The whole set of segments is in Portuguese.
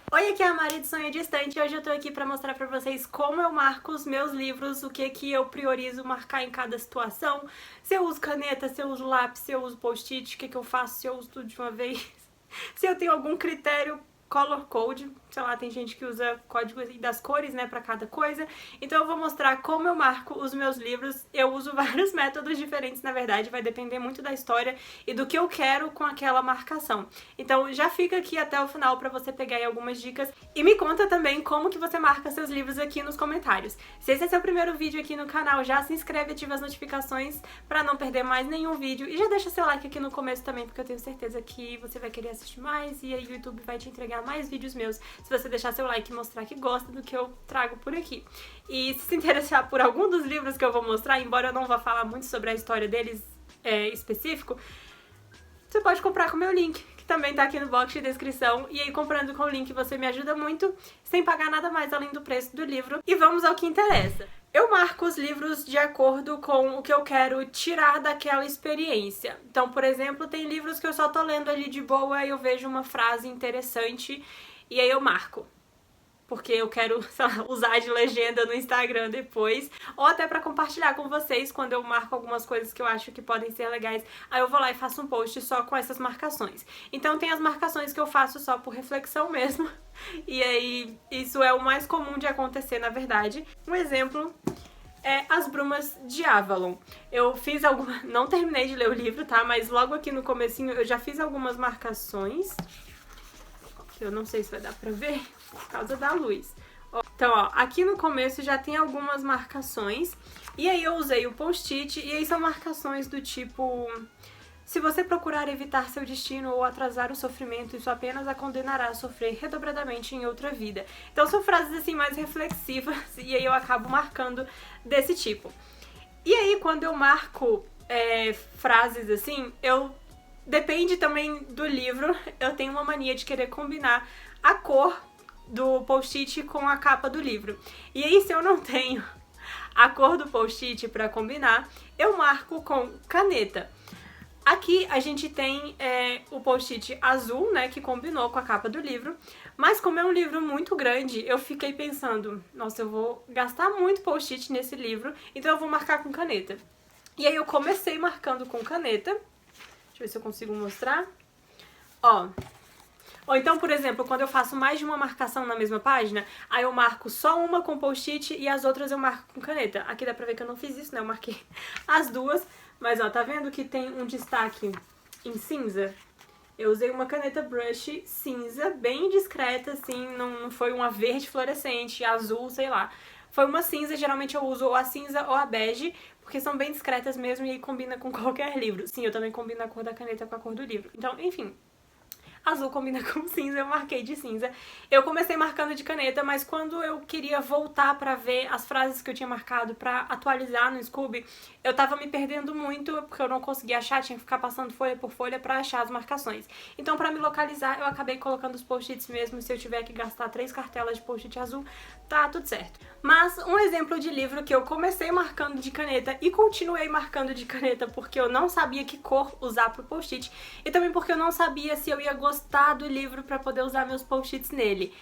Oi, aqui é a Mari de Sonho Distante e hoje eu tô aqui pra mostrar pra vocês como eu marco os meus livros, o que eu priorizo marcar em cada situação, se eu uso caneta, se eu uso lápis, se eu uso post-it, o que eu faço, se eu uso tudo de uma vez, se eu tenho algum critério color code, sei lá, tem gente que usa código das cores, né, pra cada coisa. Então eu vou mostrar como eu marco os meus livros. Eu uso vários métodos diferentes, na verdade, vai depender muito da história e do que eu quero com aquela marcação. Então já fica aqui até o final pra você pegar aí algumas dicas e me conta também como que você marca seus livros aqui nos comentários. Se esse é seu primeiro vídeo aqui no canal, já se inscreve e ativa as notificações pra não perder mais nenhum vídeo e já deixa seu like aqui no começo também, porque eu tenho certeza que você vai querer assistir mais e aí o YouTube vai te entregar mais vídeos meus se você deixar seu like e mostrar que gosta do que eu trago por aqui. E se interessar por algum dos livros que eu vou mostrar, embora eu não vá falar muito sobre a história deles específico, você pode comprar com o meu link, que também tá aqui no box de descrição. E aí comprando com o link você me ajuda muito, sem pagar nada mais além do preço do livro. E vamos ao que interessa. Eu marco os livros de acordo com o que eu quero tirar daquela experiência. Então, por exemplo, tem livros que eu só tô lendo ali de boa e eu vejo uma frase interessante e aí eu marco. Porque eu quero, sei lá, usar de legenda no Instagram depois, ou até pra compartilhar com vocês quando eu marco algumas coisas que eu acho que podem ser legais, aí eu vou lá e faço um post só com essas marcações. Então tem as marcações que eu faço só por reflexão mesmo, e aí isso é o mais comum de acontecer, na verdade. Um exemplo é As Brumas de Avalon. Eu fiz algumas, não terminei de ler o livro, tá? Mas logo aqui no comecinho eu já fiz algumas marcações. Eu não sei se vai dar pra ver por causa da luz. Então, ó, aqui no começo já tem algumas marcações. E aí eu usei o post-it, e aí são marcações do tipo: se você procurar evitar seu destino ou atrasar o sofrimento, isso apenas a condenará a sofrer redobradamente em outra vida. Então são frases assim mais reflexivas, e aí eu acabo marcando desse tipo. E aí quando eu marco frases assim, depende também do livro, eu tenho uma mania de querer combinar a cor do post-it com a capa do livro. E aí, se eu não tenho a cor do post-it pra combinar, eu marco com caneta. Aqui a gente tem o post-it azul, né, que combinou com a capa do livro, mas como é um livro muito grande, eu fiquei pensando, nossa, eu vou gastar muito post-it nesse livro, então eu vou marcar com caneta. E aí eu comecei marcando com caneta. Deixa eu ver se eu consigo mostrar. Ó. Ou então, por exemplo, quando eu faço mais de uma marcação na mesma página, aí eu marco só uma com post-it e as outras eu marco com caneta. Aqui dá pra ver que eu não fiz isso, né? Eu marquei as duas. Mas, ó, tá vendo que tem um destaque em cinza? Eu usei uma caneta brush cinza, bem discreta, assim, não foi uma verde fluorescente, azul, sei lá. Foi uma cinza, geralmente eu uso ou a cinza ou a bege, porque são bem discretas mesmo e aí combina com qualquer livro. Sim, eu também combino a cor da caneta com a cor do livro. Então, enfim, azul combina com cinza, eu marquei de cinza. Eu comecei marcando de caneta, mas quando eu queria voltar pra ver as frases que eu tinha marcado pra atualizar no Scooby, eu tava me perdendo muito, porque eu não conseguia achar, tinha que ficar passando folha por folha pra achar as marcações. Então, pra me localizar, eu acabei colocando os post-its mesmo, se eu tiver que gastar 3 cartelas de post-it azul, tá tudo certo. Mas um exemplo de livro que eu comecei marcando de caneta e continuei marcando de caneta porque eu não sabia que cor usar pro post-it e também porque eu não sabia se eu ia gostar do livro pra poder usar meus post-its nele.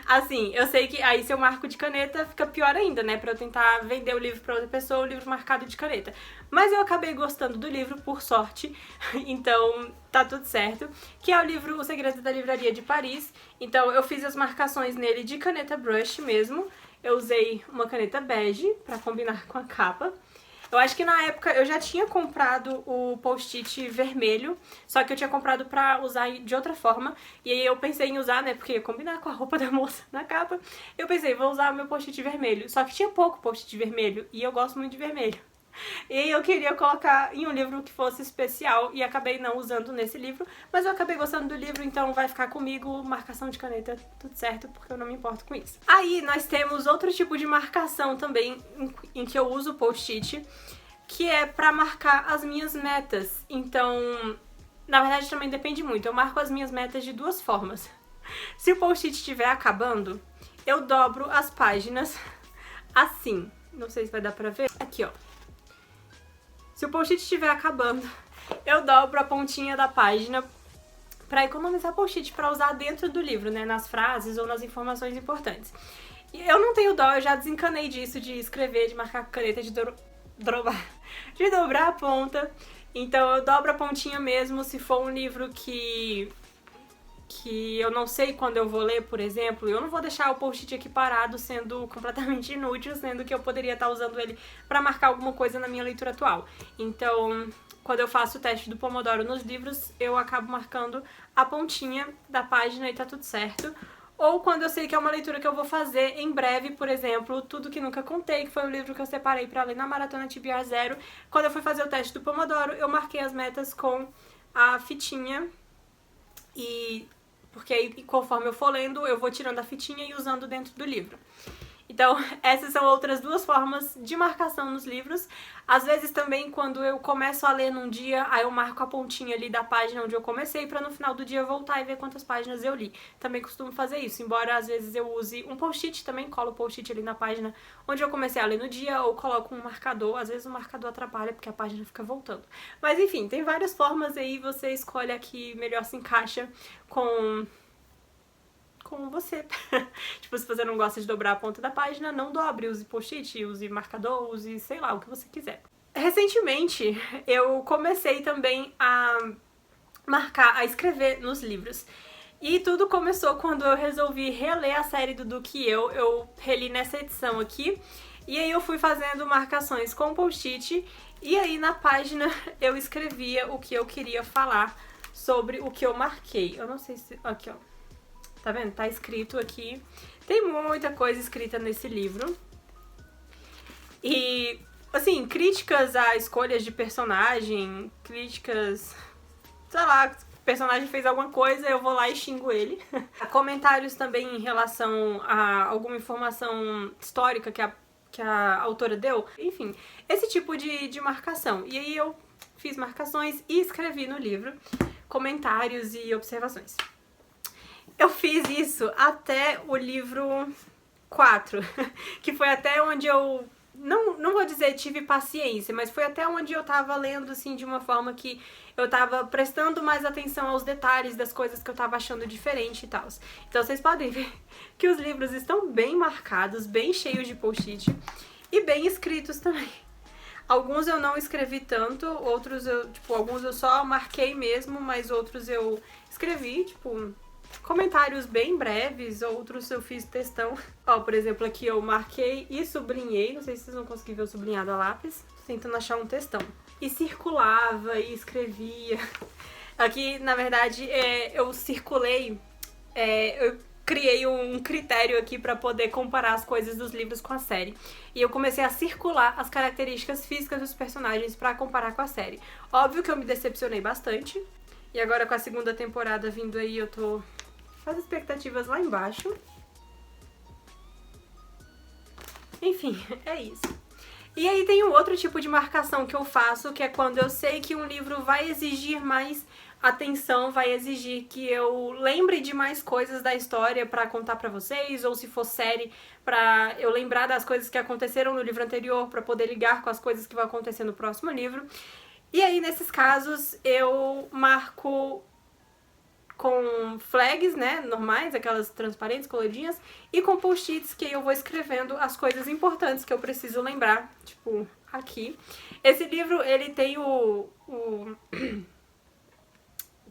Assim, eu sei que aí se eu marco de caneta fica pior ainda, né? Pra eu tentar vender o livro pra outra pessoa, o livro marcado de caneta. Mas eu acabei gostando do livro, por sorte, então tá tudo certo. Que é o livro O Segredo da Livraria de Paris. Então eu fiz as marcações nele de caneta brush mesmo. Eu usei uma caneta bege pra combinar com a capa. Eu acho que na época eu já tinha comprado o post-it vermelho, só que eu tinha comprado pra usar de outra forma. E aí eu pensei em usar, né, porque ia combinar com a roupa da moça na capa. Eu pensei, vou usar o meu post-it vermelho. Só que tinha pouco post-it vermelho e eu gosto muito de vermelho. E aí eu queria colocar em um livro que fosse especial e acabei não usando nesse livro, mas eu acabei gostando do livro, então vai ficar comigo, marcação de caneta, tudo certo, porque eu não me importo com isso. Aí nós temos outro tipo de marcação também, em que eu uso post-it, que é pra marcar as minhas metas. Então, na verdade também depende muito, eu marco as minhas metas de duas formas. Se o post-it estiver acabando, eu dobro as páginas assim. Não sei se vai dar pra ver. Aqui, ó. Se o post-it estiver acabando, eu dobro a pontinha da página pra economizar post-it pra usar dentro do livro, né, nas frases ou nas informações importantes. E eu não tenho dó, eu já desencanei disso, de escrever, de marcar com caneta, de dobrar a ponta. Então eu dobro a pontinha mesmo se for um livro que eu não sei quando eu vou ler, por exemplo. Eu não vou deixar o post-it aqui parado sendo completamente inútil, sendo que eu poderia estar usando ele pra marcar alguma coisa na minha leitura atual. Então, quando eu faço o teste do Pomodoro nos livros, eu acabo marcando a pontinha da página e tá tudo certo. Ou quando eu sei que é uma leitura que eu vou fazer em breve, por exemplo, Tudo Que Nunca Contei, que foi um livro que eu separei pra ler na Maratona TBR Zero. Quando eu fui fazer o teste do Pomodoro, eu marquei as metas com a fitinha porque aí, conforme eu for lendo, eu vou tirando a fitinha e usando dentro do livro. Então, essas são outras duas formas de marcação nos livros. Às vezes também, quando eu começo a ler num dia, aí eu marco a pontinha ali da página onde eu comecei pra no final do dia voltar e ver quantas páginas eu li. Também costumo fazer isso, embora às vezes eu use um post-it, também colo o post-it ali na página onde eu comecei a ler no dia, ou coloco um marcador. Às vezes o marcador atrapalha porque a página fica voltando. Mas enfim, tem várias formas aí, você escolhe a que melhor se encaixa com você. Tipo, se você não gosta de dobrar a ponta da página, não dobre, use post-it, use marcador, use sei lá, o que você quiser. Recentemente, eu comecei também a escrever nos livros. E tudo começou quando eu resolvi reler a série do Duque e eu reli nessa edição aqui. E aí eu fui fazendo marcações com post-it, e aí na página eu escrevia o que eu queria falar sobre o que eu marquei. Eu não sei se... Aqui, ó. Tá vendo? Tá escrito aqui. Tem muita coisa escrita nesse livro. E, assim, críticas a escolhas de personagem, críticas... Sei lá, o personagem fez alguma coisa, eu vou lá e xingo ele. Comentários também em relação a alguma informação histórica que a autora deu. Enfim, esse tipo de marcação. E aí eu fiz marcações e escrevi no livro comentários e observações. Eu fiz isso até o livro 4, que foi até onde eu, não vou dizer tive paciência, mas foi até onde eu tava lendo, assim, de uma forma que eu tava prestando mais atenção aos detalhes das coisas que eu tava achando diferente e tal. Então vocês podem ver que os livros estão bem marcados, bem cheios de post-it e bem escritos também. Alguns eu não escrevi tanto, outros alguns eu só marquei mesmo, mas outros eu escrevi, tipo... comentários bem breves, outros eu fiz textão. Ó, por exemplo, aqui eu marquei e sublinhei, não sei se vocês vão conseguir ver o sublinhado a lápis, tô tentando achar um textão. E circulava e escrevia. Aqui, na verdade, eu circulei, eu criei um critério aqui pra poder comparar as coisas dos livros com a série. E eu comecei a circular as características físicas dos personagens pra comparar com a série. Óbvio que eu me decepcionei bastante. E agora com a segunda temporada vindo aí, eu tô com as expectativas lá embaixo. Enfim, é isso. E aí tem um outro tipo de marcação que eu faço, que é quando eu sei que um livro vai exigir mais atenção, vai exigir que eu lembre de mais coisas da história pra contar pra vocês, ou se for série, pra eu lembrar das coisas que aconteceram no livro anterior, pra poder ligar com as coisas que vão acontecer no próximo livro. E aí, nesses casos, eu marco com flags, né, normais, aquelas transparentes, coloridinhas, e com post-its que eu vou escrevendo as coisas importantes que eu preciso lembrar, tipo, aqui. Esse livro, ele tem o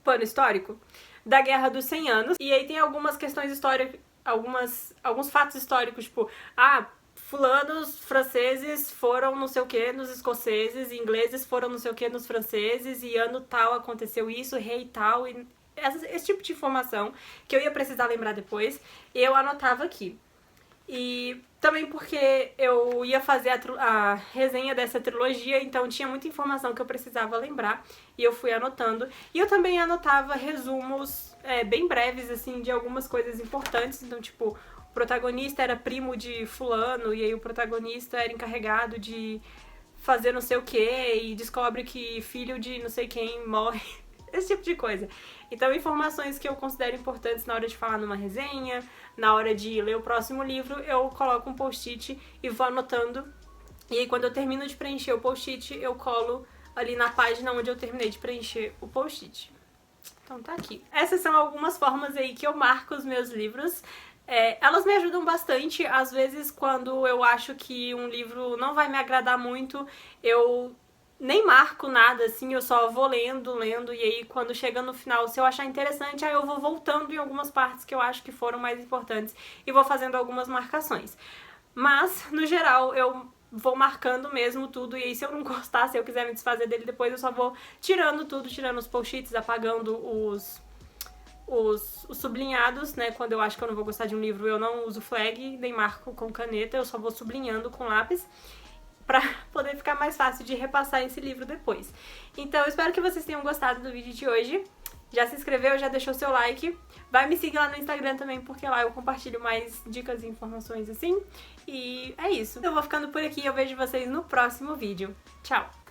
pano histórico da Guerra dos 100 Anos, e aí tem algumas questões históricas, alguns fatos históricos, tipo, fulanos franceses foram não sei o que nos escoceses, e ingleses foram não sei o que nos franceses, e ano tal aconteceu isso, rei tal, e esse tipo de informação que eu ia precisar lembrar depois, eu anotava aqui. E também porque eu ia fazer a resenha dessa trilogia, então tinha muita informação que eu precisava lembrar, e eu fui anotando. E eu também anotava resumos bem breves, assim, de algumas coisas importantes, então tipo... o protagonista era primo de fulano, e aí o protagonista era encarregado de fazer não sei o que, e descobre que filho de não sei quem morre. Esse tipo de coisa. Então, informações que eu considero importantes na hora de falar numa resenha, na hora de ler o próximo livro, eu coloco um post-it e vou anotando. E aí, quando eu termino de preencher o post-it, eu colo ali na página onde eu terminei de preencher o post-it. Então tá aqui. Essas são algumas formas aí que eu marco os meus livros. Elas me ajudam bastante. Às vezes, quando eu acho que um livro não vai me agradar muito, eu nem marco nada, assim, eu só vou lendo, e aí quando chega no final, se eu achar interessante, aí eu vou voltando em algumas partes que eu acho que foram mais importantes e vou fazendo algumas marcações. Mas, no geral, eu vou marcando mesmo tudo, e aí se eu não gostar, se eu quiser me desfazer dele depois, eu só vou tirando tudo, tirando os post-its, apagando os sublinhados, né? Quando eu acho que eu não vou gostar de um livro, eu não uso flag, nem marco com caneta, eu só vou sublinhando com lápis pra poder ficar mais fácil de repassar esse livro depois. Então, eu espero que vocês tenham gostado do vídeo de hoje. Já se inscreveu, já deixou seu like. Vai me seguir lá no Instagram também, porque lá eu compartilho mais dicas e informações assim. E é isso. Eu vou ficando por aqui e eu vejo vocês no próximo vídeo. Tchau!